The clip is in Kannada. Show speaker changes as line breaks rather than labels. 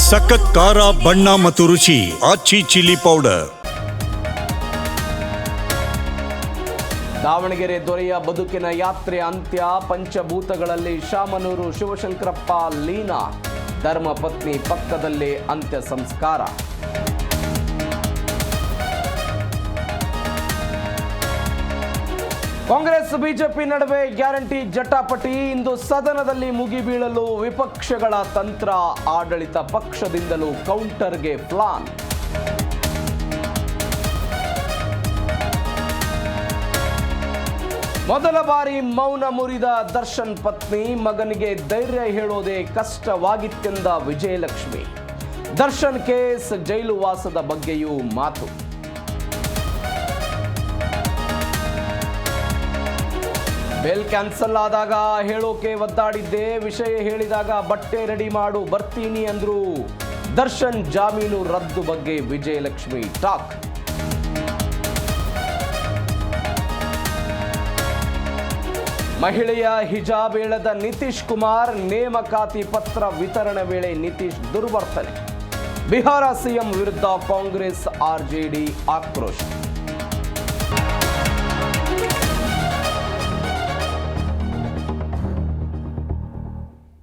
ಸಖತ್ ಖಾರ ಬಣ್ಣ ಮತ್ತು ರುಚಿ ಆಚಿ ಚಿಲ್ಲಿ ಪೌಡರ್.
ದಾವಣಗೆರೆ ದೊರೆಯ ಬದುಕಿನ ಯಾತ್ರೆ ಅಂತ್ಯ. ಪಂಚಭೂತಗಳಲ್ಲಿ ಶಾಮನೂರು ಶಿವಶಂಕರಪ್ಪ ಲೀನ. ಧರ್ಮಪತ್ನಿ ಪಕ್ಕದಲ್ಲೇ ಅಂತ್ಯ ಸಂಸ್ಕಾರ. ಕಾಂಗ್ರೆಸ್ ಬಿಜೆಪಿ ನಡುವೆ ಗ್ಯಾರಂಟಿ ಜಟಾಪಟಿ. ಇಂದು ಸದನದಲ್ಲಿ ಮುಗಿಬೀಳಲು ವಿಪಕ್ಷಗಳ ತಂತ್ರ. ಆಡಳಿತ ಪಕ್ಷದಿಂದಲೂ ಕೌಂಟರ್ಗೆ ಪ್ಲಾನ್. ಮೊದಲ ಬಾರಿ ಮೌನ ಮುರಿದ ದರ್ಶನ್ ಪತ್ನಿ. ಮಗನಿಗೆ ಧೈರ್ಯ ಹೇಳೋದೇ ಕಷ್ಟವಾಗಿತ್ತೆಂದ ವಿಜಯಲಕ್ಷ್ಮಿ. ದರ್ಶನ್ ಕೇಸ್, ಜೈಲು ವಾಸದ ಬಗ್ಗೆಯೂ ಮಾತು. ಬೇಲ್ ಕ್ಯಾನ್ಸಲ್ ಆದಾಗ ಹೇಳೋಕೆ ಒದ್ದಾಡಿದ್ದೆ. ವಿಷಯ ಹೇಳಿದಾಗ ಬಟ್ಟೆ ರೆಡಿ ಮಾಡು ಬರ್ತೀನಿ ಅಂದ್ರು. ದರ್ಶನ್ ಜಾಮೀನು ರದ್ದು ಬಗ್ಗೆ ವಿಜಯಲಕ್ಷ್ಮಿ ಟಾಕ್. ಮಹಿಳೆಯ ಹಿಜಾಬ್ ಎಳೆದ ನಿತೀಶ್ ಕುಮಾರ್. ನೇಮಕಾತಿ ಪತ್ರ ವಿತರಣೆ ವೇಳೆ ನಿತೀಶ್ ದುರ್ವರ್ತನೆ. ಬಿಹಾರ ಸಿಎಂ ವಿರುದ್ಧ ಕಾಂಗ್ರೆಸ್ ಆರ್ಜೆಡಿ ಆಕ್ರೋಶ.